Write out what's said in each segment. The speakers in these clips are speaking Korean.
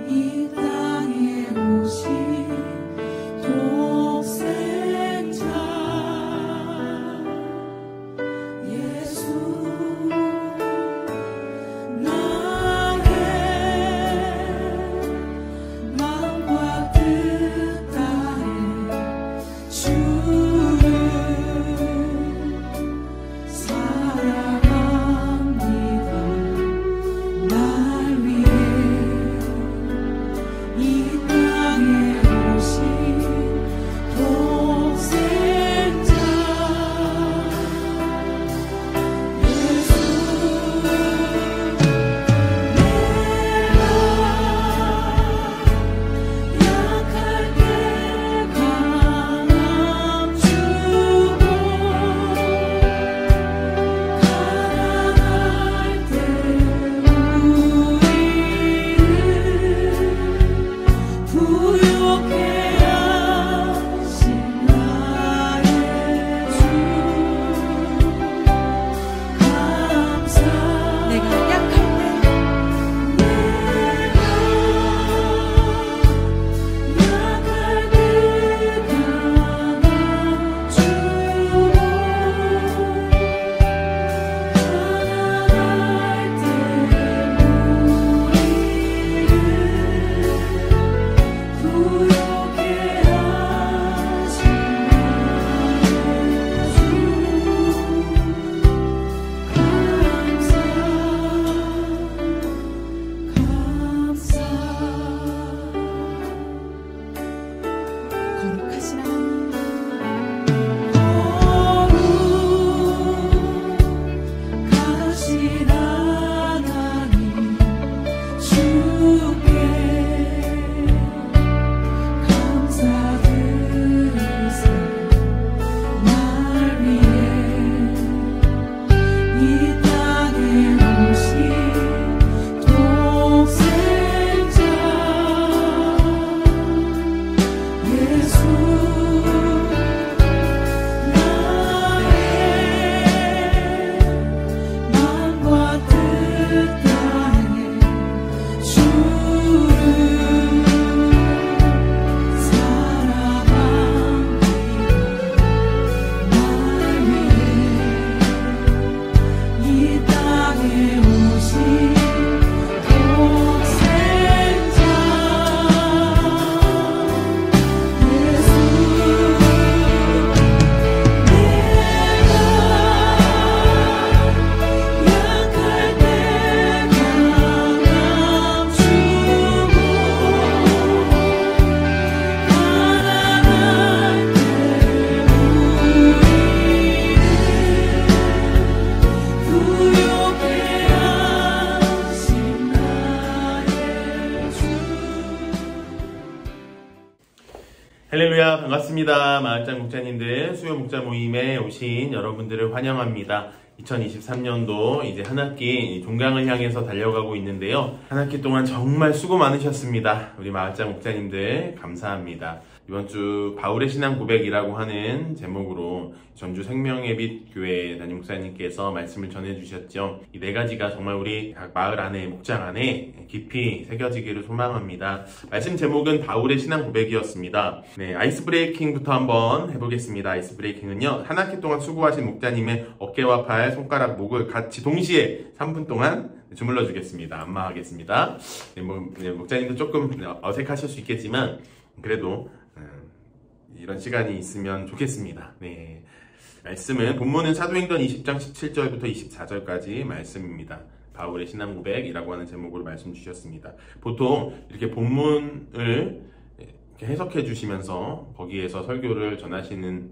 이 땅에 오신 독생자 예수 나의 마음과 뜻 다해 주를 사랑합니다. 날 위해 이 땅에 오신 독생자 예수 내가 약할 때 강함 주고 가난할 때 우리를 부욕해 하신 나의 주 감사 내가 약할 때 강함 주고 가난할 때 우리를 부욕해 하신 거룩하신 하나님 주께 감사드리세 날 위해 이 땅에 오신 독생자 예수 나의 마음과 뜻 다해 주를 사랑합니다. 날 위해 이 땅에 오신 독생자 예수 내가 약할 때 강함 주고 가난할 때 우리를 부욕해 하신 나의 주 할렐루야, 반갑습니다. 마을장 목자님들, 수요 목자 모임에 오신 여러분들을 환영합니다. 2023년도 이제 한 학기 종강을 향해서 달려가고 있는데요. 한 학기 동안 정말 수고 많으셨습니다. 우리 마을장 목자님들 감사합니다. 이번 주 바울의 신앙 고백이라고 하는 제목으로 전주 생명의 빛 교회 담임 목사님께서 말씀을 전해주셨죠. 이 네 가지가 정말 우리 각 마을 안에, 목장 안에 깊이 새겨지기를 소망합니다. 말씀 제목은 바울의 신앙 고백이었습니다. 네, 아이스 브레이킹부터 한번 해보겠습니다. 아이스 브레이킹은요, 한 학기 동안 수고하신 목자님의 어깨와 팔, 손가락, 목을 같이 동시에 3분 동안 주물러 주겠습니다. 안마하겠습니다. 네, 목자님도 조금 어색하실 수 있겠지만 그래도 이런 시간이 있으면 좋겠습니다. 네. 말씀은 본문은 사도행전 20장 17절부터 24절까지 말씀입니다. 바울의 신앙 고백이라고 하는 제목으로 말씀 주셨습니다. 보통 이렇게 본문을 이렇게 해석해 주시면서 거기에서 설교를 전하시는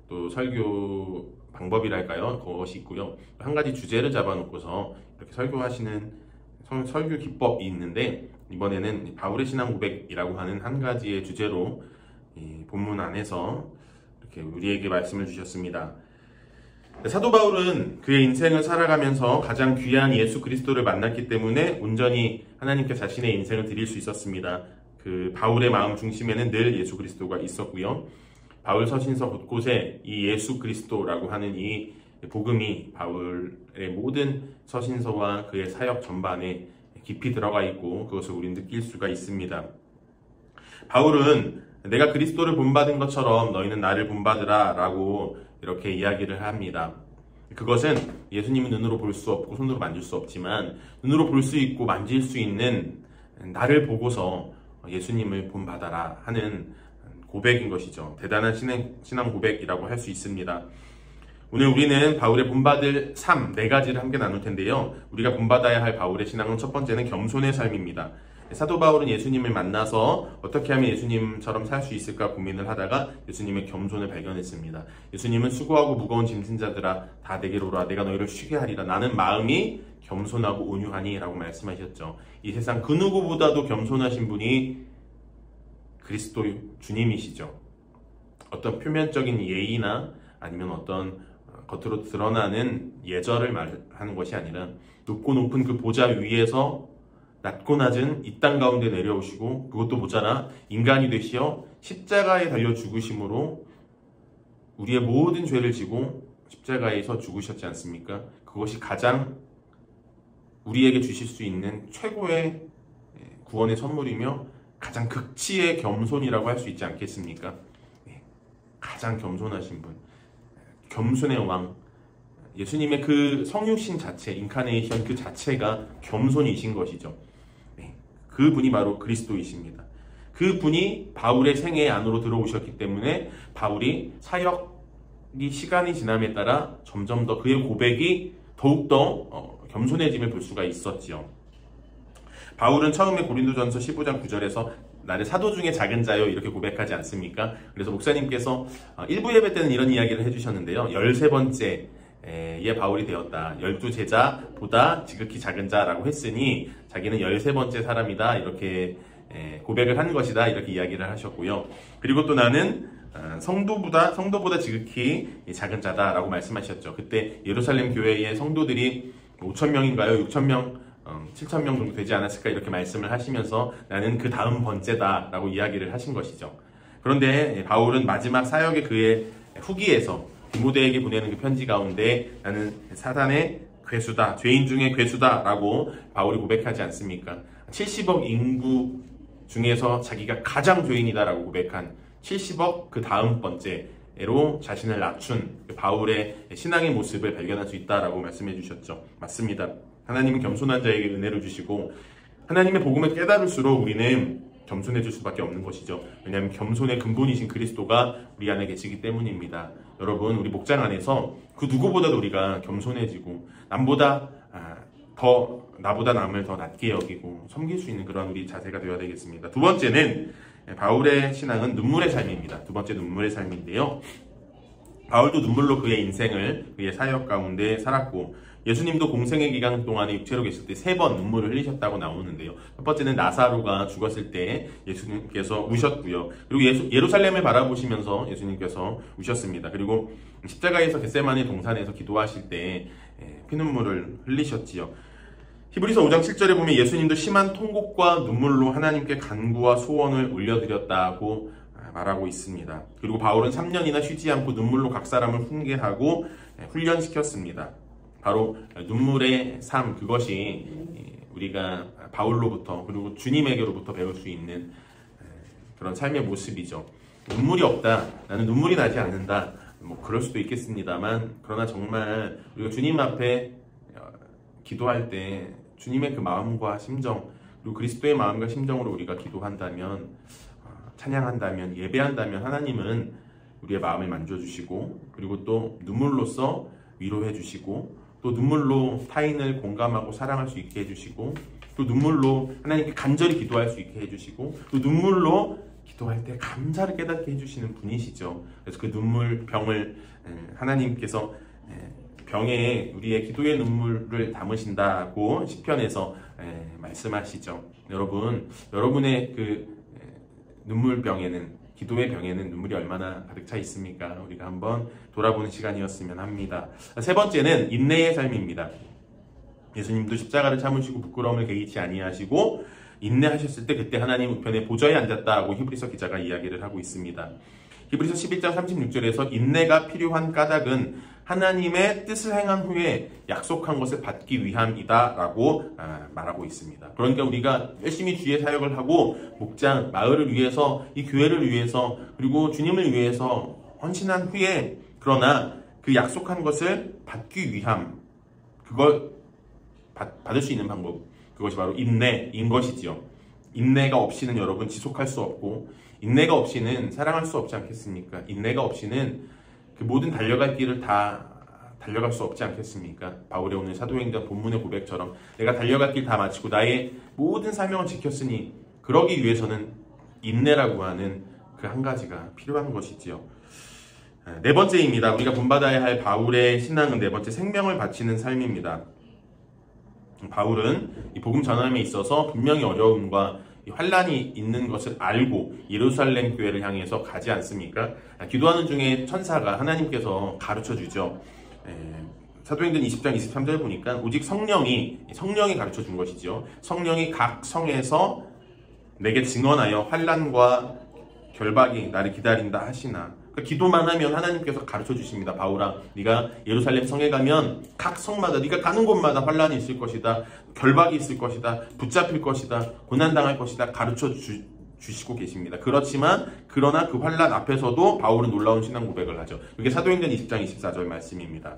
또 설교 방법이랄까요? 그것이 있고요. 한 가지 주제를 잡아놓고서 이렇게 설교하시는 설교 기법이 있는데, 이번에는 바울의 신앙 고백이라고 하는 한 가지의 주제로 이 본문 안에서 이렇게 우리에게 말씀을 주셨습니다. 사도 바울은 그의 인생을 살아가면서 가장 귀한 예수 그리스도를 만났기 때문에 온전히 하나님께 자신의 인생을 드릴 수 있었습니다. 그 바울의 마음 중심에는 늘 예수 그리스도가 있었고요. 바울 서신서 곳곳에 이 예수 그리스도라고 하는 이 복음이 바울의 모든 서신서와 그의 사역 전반에 깊이 들어가 있고 그것을 우리는 느낄 수가 있습니다. 바울은 내가 그리스도를 본받은 것처럼 너희는 나를 본받으라 라고 이렇게 이야기를 합니다. 그것은 예수님은 눈으로 볼 수 없고 손으로 만질 수 없지만 눈으로 볼 수 있고 만질 수 있는 나를 보고서 예수님을 본받아라 하는 고백인 것이죠. 대단한 신앙 고백이라고 할 수 있습니다. 오늘 우리는 바울의 본받을 삶 4가지를 함께 나눌 텐데요. 우리가 본받아야 할 바울의 신앙은 첫 번째는 겸손의 삶입니다. 사도 바울은 예수님을 만나서 어떻게 하면 예수님처럼 살 수 있을까 고민을 하다가 예수님의 겸손을 발견했습니다. 예수님은 수고하고 무거운 짐진 자들아 다 내게로 오라 내가 너희를 쉬게 하리라 나는 마음이 겸손하고 온유하니 라고 말씀하셨죠. 이 세상 그 누구보다도 겸손하신 분이 그리스도 주님이시죠. 어떤 표면적인 예의나 아니면 어떤 겉으로 드러나는 예절을 말하는 것이 아니라 높고 높은 그 보좌 위에서 낮고 낮은 이 땅 가운데 내려오시고 그것도 모자라 인간이 되시어 십자가에 달려 죽으심으로 우리의 모든 죄를 지고 십자가에서 죽으셨지 않습니까? 그것이 가장 우리에게 주실 수 있는 최고의 구원의 선물이며 가장 극치의 겸손이라고 할 수 있지 않겠습니까? 가장 겸손하신 분, 겸손의 왕, 예수님의 그 성육신 자체, 인카네이션 그 자체가 겸손이신 것이죠. 그분이 바로 그리스도이십니다. 그분이 바울의 생애 안으로 들어오셨기 때문에 바울이 사역이 시간이 지남에 따라 점점 더 그의 고백이 더욱더 겸손해짐을 볼 수가 있었지요. 바울은 처음에 고린도전서 15장 9절에서 나를 사도 중에 작은 자요 이렇게 고백하지 않습니까? 그래서 목사님께서 일부 예배 때는 이런 이야기를 해주셨는데요. 13번째 예 바울이 되었다. 12제자보다 지극히 작은 자라고 했으니 자기는 13번째 사람이다. 이렇게 고백을 한 것이다. 이렇게 이야기를 하셨고요. 그리고 또 나는 성도보다 지극히 작은 자다라고 말씀하셨죠. 그때 예루살렘 교회의 성도들이 5,000명인가요? 6,000명, 7,000명 정도 되지 않았을까? 이렇게 말씀을 하시면서 나는 그 다음 번째다라고 이야기를 하신 것이죠. 그런데 바울은 마지막 사역의 그의 후기에서 디모데에게 보내는 그 편지 가운데 나는 사단의 괴수다, 죄인 중에 괴수다 라고 바울이 고백하지 않습니까? 70억 인구 중에서 자기가 가장 죄인이다 라고 고백한 70억 그 다음 번째로 자신을 낮춘 바울의 신앙의 모습을 발견할 수 있다라고 말씀해 주셨죠. 맞습니다. 하나님은 겸손한 자에게 은혜를 주시고 하나님의 복음을 깨달을수록 우리는 겸손해질 수밖에 없는 것이죠. 왜냐하면 겸손의 근본이신 그리스도가 우리 안에 계시기 때문입니다. 여러분, 우리 목장 안에서 그 누구보다도 우리가 겸손해지고 나보다 남을 더 낮게 여기고 섬길 수 있는 그런 우리 자세가 되어야 되겠습니다. 두 번째는 바울의 신앙은 눈물의 삶입니다. 두 번째 눈물의 삶인데요. 바울도 눈물로 그의 인생을 그의 사역 가운데 살았고 예수님도 공생의 기간 동안에 육체로 계실 때 3번 눈물을 흘리셨다고 나오는데요. 첫 번째는 나사로가 죽었을 때 예수님께서 우셨고요. 그리고 예루살렘을 바라보시면서 예수님께서 우셨습니다. 그리고 십자가에서 겟세마네 동산에서 기도하실 때 피눈물을 흘리셨지요. 히브리서 5장 7절에 보면 예수님도 심한 통곡과 눈물로 하나님께 간구와 소원을 올려드렸다고 말하고 있습니다. 그리고 바울은 3년이나 쉬지 않고 눈물로 각 사람을 훈계하고 훈련시켰습니다. 바로 눈물의 삶, 그것이 우리가 바울로부터 그리고 주님에게로부터 배울 수 있는 그런 삶의 모습이죠. 눈물이 없다, 나는 눈물이 나지 않는다, 뭐 그럴 수도 있겠습니다만 그러나 정말 우리가 주님 앞에 기도할 때 주님의 그 마음과 심정 그리고 그리스도의 마음과 심정으로 우리가 기도한다면, 찬양한다면, 예배한다면 하나님은 우리의 마음을 만져주시고 그리고 또 눈물로써 위로해 주시고 또 눈물로 타인을 공감하고 사랑할 수 있게 해주시고 또 눈물로 하나님께 간절히 기도할 수 있게 해주시고 또 눈물로 기도할 때 감사를 깨닫게 해주시는 분이시죠. 그래서 그 눈물 병을 하나님께서 병에 우리의 기도의 눈물을 담으신다고 시편에서 말씀하시죠. 여러분, 여러분의 그 눈물병에는, 기도의 병에는 눈물이 얼마나 가득 차 있습니까? 우리가 한번 돌아보는 시간이었으면 합니다. 세 번째는 인내의 삶입니다. 예수님도 십자가를 참으시고 부끄러움을 개의치 아니하시고 인내하셨을 때 그때 하나님 우편에 보좌에 앉았다고 히브리서 기자가 이야기를 하고 있습니다. 히브리서 11장 36절에서 인내가 필요한 까닭은 하나님의 뜻을 행한 후에 약속한 것을 받기 위함이다라고 말하고 있습니다. 그러니까 우리가 열심히 주의 사역을 하고 목장, 마을을 위해서, 이 교회를 위해서, 그리고 주님을 위해서 헌신한 후에, 그러나 그 약속한 것을 받기 위함, 그걸 받을 수 있는 방법, 그것이 바로 인내인 것이지요. 인내가 없이는 여러분 지속할 수 없고, 인내가 없이는 사랑할 수 없지 않겠습니까? 인내가 없이는 그 모든 달려갈 길을 다 달려갈 수 없지 않겠습니까? 바울의 오늘 사도행전 본문의 고백처럼 내가 달려갈 길 다 마치고 나의 모든 사명을 지켰으니, 그러기 위해서는 인내라고 하는 그 한 가지가 필요한 것이지요. 네 번째입니다. 우리가 본받아야 할 바울의 신앙은 네 번째, 생명을 바치는 삶입니다. 바울은 이 복음 전함에 있어서 분명히 어려움과 환란이 있는 것을 알고 예루살렘 교회를 향해서 가지 않습니까? 기도하는 중에 천사가 하나님께서 가르쳐 주죠. 사도행전 20장 23절 보니까 오직 성령이 가르쳐 준 것이죠. 성령이 각 성에서 내게 증언하여 환란과 결박이 나를 기다린다 하시나. 기도만 하면 하나님께서 가르쳐 주십니다. 바울아, 네가 예루살렘 성에 가면 각 성마다, 네가 가는 곳마다 환란이 있을 것이다, 결박이 있을 것이다, 붙잡힐 것이다, 고난당할 것이다, 가르쳐 주시고 계십니다. 그러나 그 환란 앞에서도 바울은 놀라운 신앙 고백을 하죠. 그게 사도행전 20장 24절 말씀입니다.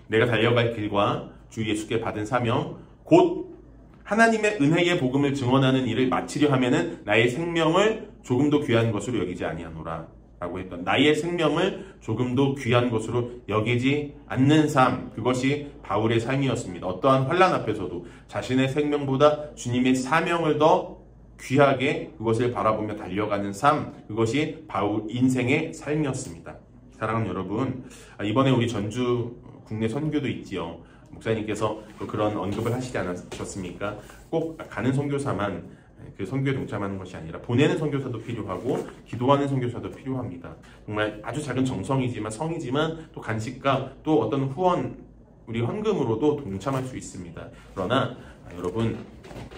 내가 달려갈 길과 주 예수께 받은 사명, 곧 하나님의 은혜의 복음을 증언하는 일을 마치려 하면은 나의 생명을 조금도 귀한 것으로 여기지 아니하노라 라고 했던, 나의 생명을 조금도 귀한 것으로 여기지 않는 삶, 그것이 바울의 삶이었습니다. 어떠한 환란 앞에서도 자신의 생명보다 주님의 사명을 더 귀하게 그것을 바라보며 달려가는 삶, 그것이 바울 인생의 삶이었습니다. 사랑하는 여러분, 이번에 우리 전주 국내 선교도 있지요. 목사님께서 그런 언급을 하시지 않으셨습니까? 꼭 가는 선교사만 그 선교에 동참하는 것이 아니라 보내는 선교사도 필요하고 기도하는 선교사도 필요합니다. 정말 아주 작은 성이지만 또 간식과 또 어떤 후원, 우리 헌금으로도 동참할 수 있습니다. 그러나 여러분,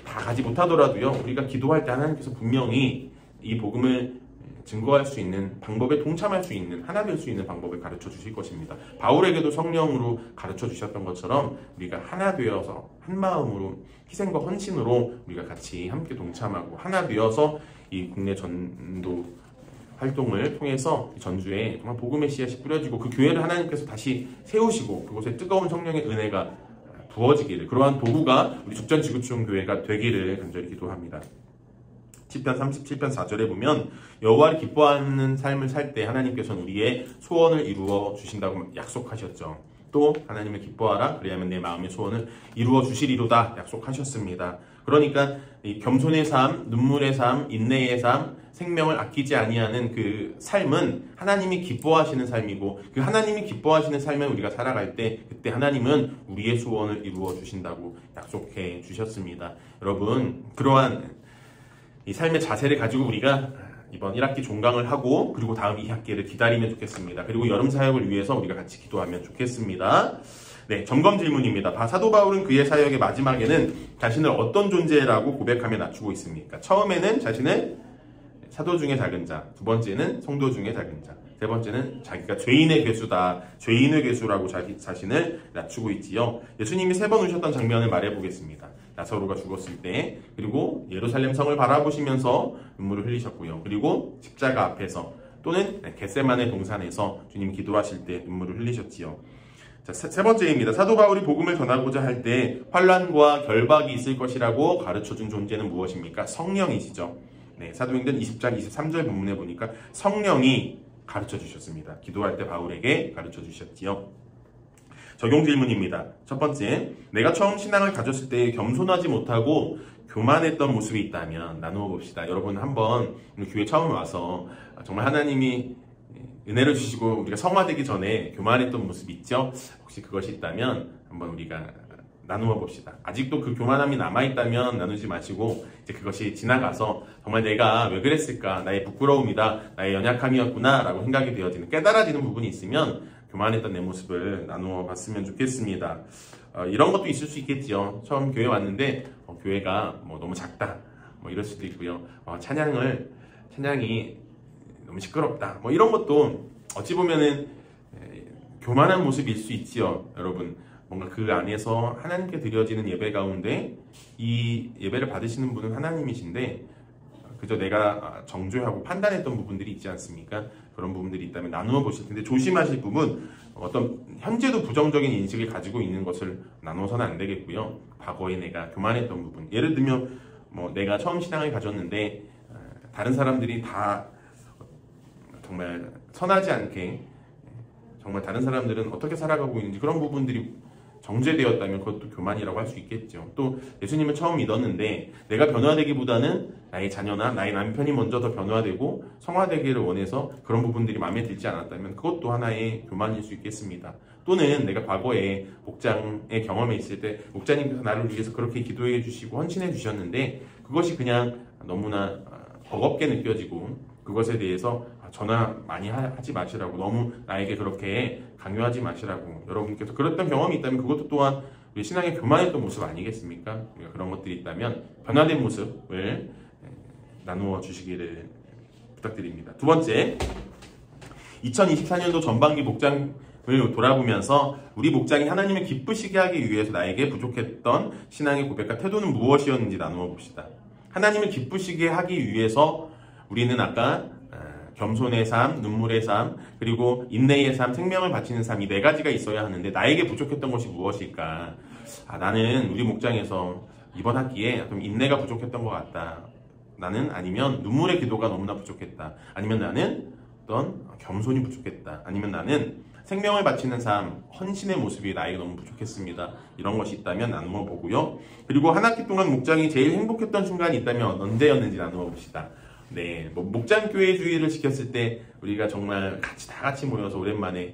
다 가지 못하더라도요, 우리가 기도할 때 하나님께서 분명히 이 복음을 증거할 수 있는 방법에 동참할 수 있는, 하나 될 수 있는 방법을 가르쳐 주실 것입니다. 바울에게도 성령으로 가르쳐 주셨던 것처럼 우리가 하나 되어서 한 마음으로 희생과 헌신으로 우리가 같이 함께 동참하고 하나 되어서 이 국내 전도 활동을 통해서 전주에 정말 복음의 씨앗이 뿌려지고 그 교회를 하나님께서 다시 세우시고 그곳에 뜨거운 성령의 은혜가 부어지기를, 그러한 도구가 우리 죽전지구촌 교회가 되기를 간절히 기도합니다. 시편 37편 4절에 보면 여호와를 기뻐하는 삶을 살 때 하나님께서는 우리의 소원을 이루어 주신다고 약속하셨죠. 또 하나님을 기뻐하라, 그리하면 내 마음의 소원을 이루어 주시리로다 약속하셨습니다. 그러니까 이 겸손의 삶, 눈물의 삶, 인내의 삶, 생명을 아끼지 아니하는 그 삶은 하나님이 기뻐하시는 삶이고, 그 하나님이 기뻐하시는 삶을 우리가 살아갈 때 그때 하나님은 우리의 소원을 이루어 주신다고 약속해 주셨습니다. 여러분, 그러한 이 삶의 자세를 가지고 우리가 이번 1학기 종강을 하고 그리고 다음 2학기를 기다리면 좋겠습니다. 그리고 여름 사역을 위해서 우리가 같이 기도하면 좋겠습니다. 네, 점검 질문입니다. 사도 바울은 그의 사역의 마지막에는 자신을 어떤 존재라고 고백하며 낮추고 있습니까? 처음에는 자신을 사도 중에 작은 자, 두 번째는 성도 중에 작은 자, 세 번째는 자기가 죄인의 괴수다, 죄인의 괴수라고 자신을 낮추고 있지요. 예수님이 3번 오셨던 장면을 말해보겠습니다. 나사로가 죽었을 때, 그리고 예루살렘 성을 바라보시면서 눈물을 흘리셨고요. 그리고 십자가 앞에서, 또는 겟세마네 동산에서 주님이 기도하실 때 눈물을 흘리셨지요. 자, 세 번째입니다. 사도 바울이 복음을 전하고자 할 때 환란과 결박이 있을 것이라고 가르쳐준 존재는 무엇입니까? 성령이시죠. 네, 사도행전 20장 23절 본문에 보니까 성령이 가르쳐 주셨습니다. 기도할 때 바울에게 가르쳐 주셨지요. 적용 질문입니다. 첫 번째, 내가 처음 신앙을 가졌을 때 겸손하지 못하고 교만했던 모습이 있다면 나누어 봅시다. 여러분, 한번 교회 처음 와서 정말 하나님이 은혜를 주시고 우리가 성화되기 전에 교만했던 모습이 있죠? 혹시 그것이 있다면 한번 우리가 나누어 봅시다. 아직도 그 교만함이 남아있다면 나누지 마시고 이제 그것이 지나가서 정말 내가 왜 그랬을까, 나의 부끄러움이다, 나의 연약함이었구나 라고 생각이 되어지는, 깨달아지는 부분이 있으면 교만했던 내 모습을 나누어 봤으면 좋겠습니다. 이런 것도 있을 수 있겠지요. 처음 교회 왔는데 교회가 너무 작다, 이럴 수도 있고요. 찬양이 너무 시끄럽다, 이런 것도 어찌 보면은 교만한 모습일 수 있지요, 여러분. 뭔가 그 안에서 하나님께 드려지는 예배 가운데 이 예배를 받으시는 분은 하나님이신데 그저 내가 정죄하고 판단했던 부분들이 있지 않습니까? 그런 부분들이 있다면 나누어 보실 텐데 조심하실 부분, 어떤 현재도 부정적인 인식을 가지고 있는 것을 나눠서는 안 되겠고요. 과거에 내가 교만했던 부분, 예를 들면 뭐 내가 처음 신앙을 가졌는데 다른 사람들이 다 정말 선하지 않게, 정말 다른 사람들은 어떻게 살아가고 있는지 그런 부분들이 정죄되었다면 그것도 교만이라고 할 수 있겠죠. 또 예수님을 처음 믿었는데 내가 변화되기보다는 나의 자녀나 나의 남편이 먼저 더 변화되고 성화되기를 원해서 그런 부분들이 마음에 들지 않았다면 그것도 하나의 교만일 수 있겠습니다. 또는 내가 과거에 목장의 경험에 있을 때 목자님께서 나를 위해서 그렇게 기도해 주시고 헌신해 주셨는데 그것이 그냥 너무나 버겁게 느껴지고 그것에 대해서 전화 많이 하지 마시라고, 너무 나에게 그렇게 강요하지 마시라고 여러분께서 그랬던 경험이 있다면 그것도 또한 우리 신앙의 교만했던 모습 아니겠습니까? 그런 것들이 있다면 변화된 모습을 나누어 주시기를 부탁드립니다. 두 번째, 2024년도 전반기 목장을 돌아보면서 우리 목장이 하나님을 기쁘시게 하기 위해서 나에게 부족했던 신앙의 고백과 태도는 무엇이었는지 나누어 봅시다. 하나님을 기쁘시게 하기 위해서 우리는 아까 겸손의 삶, 눈물의 삶, 그리고 인내의 삶, 생명을 바치는 삶, 이 네 가지가 있어야 하는데 나에게 부족했던 것이 무엇일까? 나는 우리 목장에서 이번 학기에 좀 인내가 부족했던 것 같다. 나는 아니면 눈물의 기도가 너무나 부족했다. 아니면 나는 어떤 겸손이 부족했다. 아니면 나는 생명을 바치는 삶, 헌신의 모습이 나에게 너무 부족했습니다. 이런 것이 있다면 나누어 보고요. 그리고 한 학기 동안 목장이 제일 행복했던 순간이 있다면 언제였는지 나누어 봅시다. 네, 뭐 목장교회 주의를 지켰을 때 우리가 정말 다 같이 모여서 오랜만에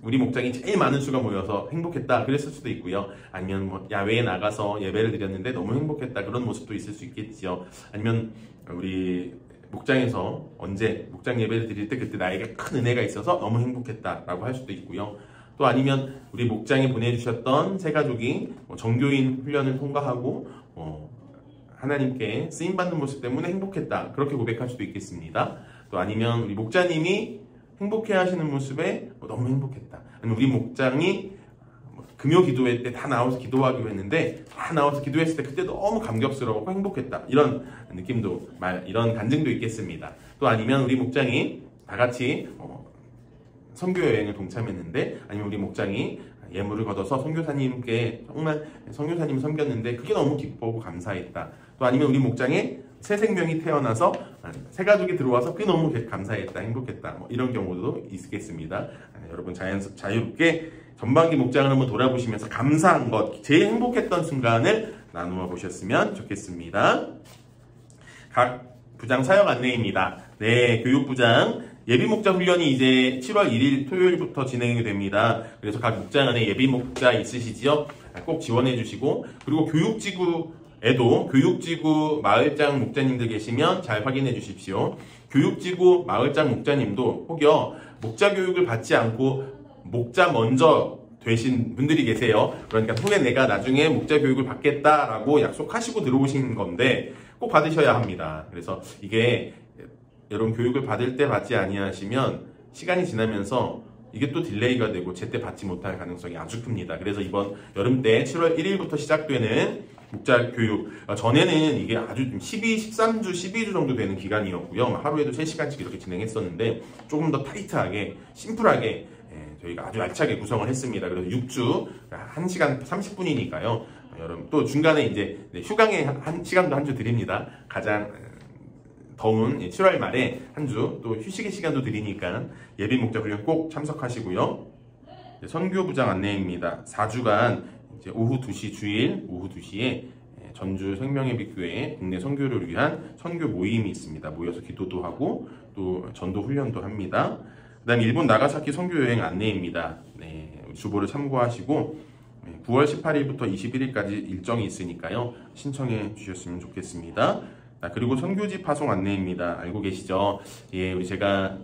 우리 목장이 제일 많은 수가 모여서 행복했다 그랬을 수도 있고요. 아니면 뭐 야외에 나가서 예배를 드렸는데 너무 행복했다 그런 모습도 있을 수 있겠지요. 아니면 우리 목장에서 언제 목장 예배를 드릴 때 그때 나에게 큰 은혜가 있어서 너무 행복했다라고 할 수도 있고요. 또 아니면 우리 목장에 보내주셨던 새 가족이 정교인 훈련을 통과하고 하나님께 쓰임받는 모습 때문에 행복했다 그렇게 고백할 수도 있겠습니다. 또 아니면 우리 목자님이 행복해 하시는 모습에 너무 행복했다. 아니면 우리 목장이 금요 기도회 때 다 나와서 기도하기로 했는데 다 나와서 기도했을 때 그때 너무 감격스러웠고 행복했다. 이런 느낌도, 이런 간증도 있겠습니다. 또 아니면 우리 목장이 다 같이 선교 여행을 동참했는데, 아니면 우리 목장이 예물을 걷어서 선교사님께 정말 선교사님 섬겼는데 그게 너무 기쁘고 감사했다. 또 아니면 우리 목장에 새 생명이 태어나서 새 가족이 들어와서 그게 너무 감사했다, 행복했다. 이런 경우도 있겠습니다. 여러분 자유롭게 전반기 목장을 한번 돌아보시면서 감사한 것, 제일 행복했던 순간을 나누어 보셨으면 좋겠습니다. 각 부장 사역 안내입니다. 네, 교육부장 예비 목자 훈련이 이제 7월 1일 토요일부터 진행이 됩니다. 그래서 각 목장 안에 예비 목자 있으시지요? 꼭 지원해 주시고, 그리고 교육지구에도 교육지구 마을장 목자님들 계시면 잘 확인해 주십시오. 교육지구 마을장 목자님도 혹여 목자 교육을 받지 않고 목자 먼저 되신 분들이 계세요. 그러니까 후에 내가 나중에 목자 교육을 받겠다라고 약속하시고 들어오신 건데 꼭 받으셔야 합니다. 그래서 이게 여러분 교육을 받을 때 받지 아니하시면 시간이 지나면서 이게 또 딜레이가 되고 제때 받지 못할 가능성이 아주 큽니다. 그래서 이번 여름 때 7월 1일부터 시작되는 목자 교육, 전에는 이게 아주 13주, 12주 정도 되는 기간이었고요. 하루에도 3시간씩 이렇게 진행했었는데 조금 더 타이트하게, 심플하게 저희가 아주 알차게 구성을 했습니다. 그래서 6주, 1시간 30분이니까요. 여러분 또 중간에 이제 휴강의 시간도 한 주 드립니다. 가장 더운 7월 말에 한 주 또 휴식의 시간도 드리니까 예비 목자 훈련 꼭 참석하시고요. 선교부장 안내입니다. 4주간 이제 오후 2시 주일 오후 2시에 전주 생명예비교회 국내 선교를 위한 선교 모임이 있습니다. 모여서 기도도 하고 또 전도 훈련도 합니다. 그 다음에 일본 나가사키 선교여행 안내입니다. 네, 주보를 참고하시고 9월 18일부터 21일까지 일정이 있으니까요. 신청해 주셨으면 좋겠습니다. 그리고 선교지 파송 안내입니다. 알고 계시죠? 예, 우리 제가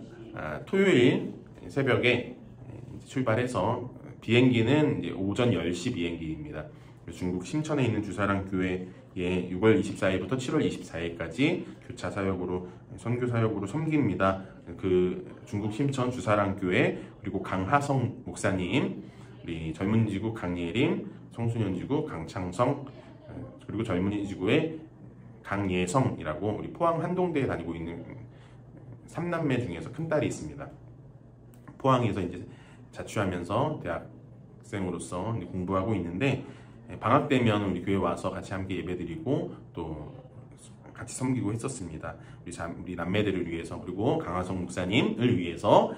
토요일 새벽에 출발해서 비행기는 이제 오전 10시 비행기입니다. 중국 심천에 있는 주사랑 교회 예, 6월 24일부터 7월 24일까지 교차 사역으로 선교 사역으로 섬깁니다. 그 중국 심천 주사랑교회 그리고 강하성 목사님, 우리 젊은이 지구 강예림, 청소년 지구 강창성, 그리고 젊은이 지구의 강예성이라고 우리 포항 한동대에 다니고 있는 3남매 중에서 큰 딸이 있습니다. 포항에서 이제 자취하면서 대학생으로서 공부하고 있는데 방학 되면 우리 교회 와서 같이 함께 예배드리고 또 같이 섬기고 했었습니다. 우리 남매들을 위해서 그리고 강하성 목사님을 위해서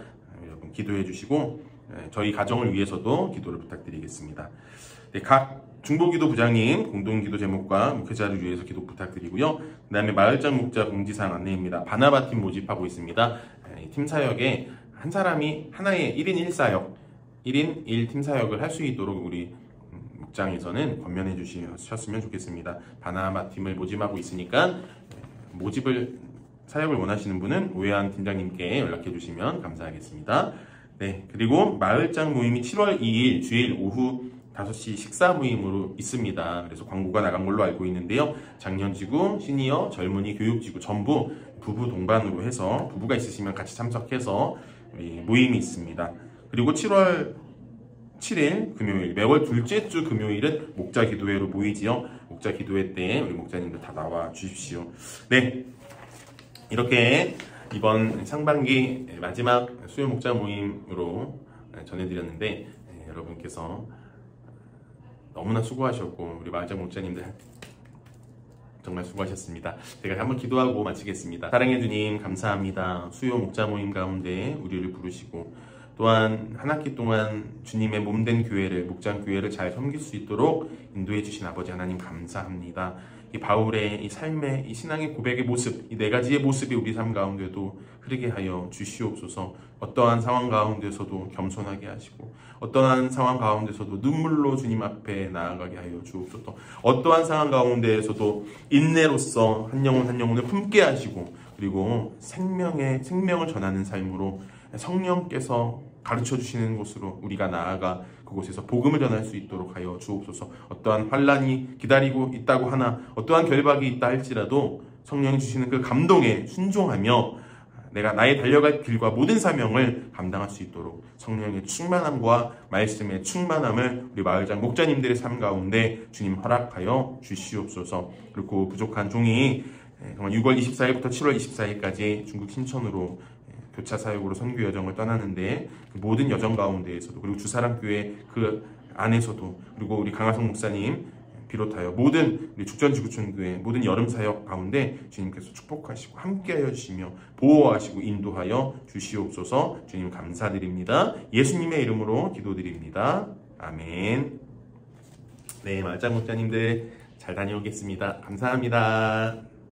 여러분 기도해 주시고 저희 가정을 위해서도 기도를 부탁드리겠습니다. 네, 각 중보기도 부장님 공동기도 제목과 목회자를 위해서 기도 부탁드리고요. 그 다음에 마을장 목자 공지사항 안내입니다. 바나바 팀 모집하고 있습니다. 팀 사역에 한 사람이 하나의 1인 1사역, 1인 1팀 사역을 할 수 있도록 우리 목장에서는 권면해 주셨으면 좋겠습니다. 바나바 팀을 모집하고 있으니까 사역을 원하시는 분은 오해한 팀장님께 연락해 주시면 감사하겠습니다. 네, 그리고 마을장 모임이 7월 2일 주일 오후 5시 식사 모임으로 있습니다. 그래서 광고가 나간 걸로 알고 있는데요. 장년지구, 시니어, 젊은이, 교육지구 전부 부부 동반으로 해서 부부가 있으시면 같이 참석해서 모임이 있습니다. 그리고 7월 7일 금요일, 매월 둘째 주 금요일은 목자 기도회로 모이지요. 목자 기도회 때 우리 목자님들 다 나와 주십시오. 네, 이렇게 이번 상반기 마지막 수요 목자 모임으로 전해드렸는데 여러분께서 너무나 수고하셨고 우리 마을장 목자님들 정말 수고하셨습니다. 제가 한번 기도하고 마치겠습니다. 사랑해 주님 감사합니다. 수요 목자 모임 가운데 우리를 부르시고 또한 한 학기 동안 주님의 몸된 교회를 목장 교회를 잘 섬길 수 있도록 인도해 주신 아버지 하나님 감사합니다. 이 바울의 이 삶의 이 신앙의 고백의 모습, 이 네 가지의 모습이 우리 삶 가운데도 흐르게 하여 주시옵소서. 어떠한 상황 가운데서도 겸손하게 하시고 어떠한 상황 가운데서도 눈물로 주님 앞에 나아가게 하여 주옵소서. 어떠한 상황 가운데에서도 인내로서 한 영혼 한 영혼을 품게 하시고 그리고 생명을 전하는 삶으로 성령께서 가르쳐 주시는 곳으로 우리가 나아가 그곳에서 복음을 전할 수 있도록 하여 주옵소서. 어떠한 환난이 기다리고 있다고 하나 어떠한 결박이 있다 할지라도 성령이 주시는 그 감동에 순종하며 내가 나의 달려갈 길과 모든 사명을 감당할 수 있도록 성령의 충만함과 말씀의 충만함을 우리 마을장 목자님들의 삶 가운데 주님 허락하여 주시옵소서. 그리고 부족한 종이 정말 6월 24일부터 7월 24일까지 중국 신천으로 교차 사역으로 선교 여정을 떠나는데 그 모든 여정 가운데에서도 그리고 주사랑교회 그 안에서도 그리고 우리 강하성 목사님 비롯하여 모든 우리 죽전지구촌교회 모든 여름 사역 가운데 주님께서 축복하시고 함께하여 주시며 보호하시고 인도하여 주시옵소서. 주님 감사드립니다. 예수님의 이름으로 기도드립니다. 아멘. 네, 마을장 목자님들 잘 다녀오겠습니다. 감사합니다.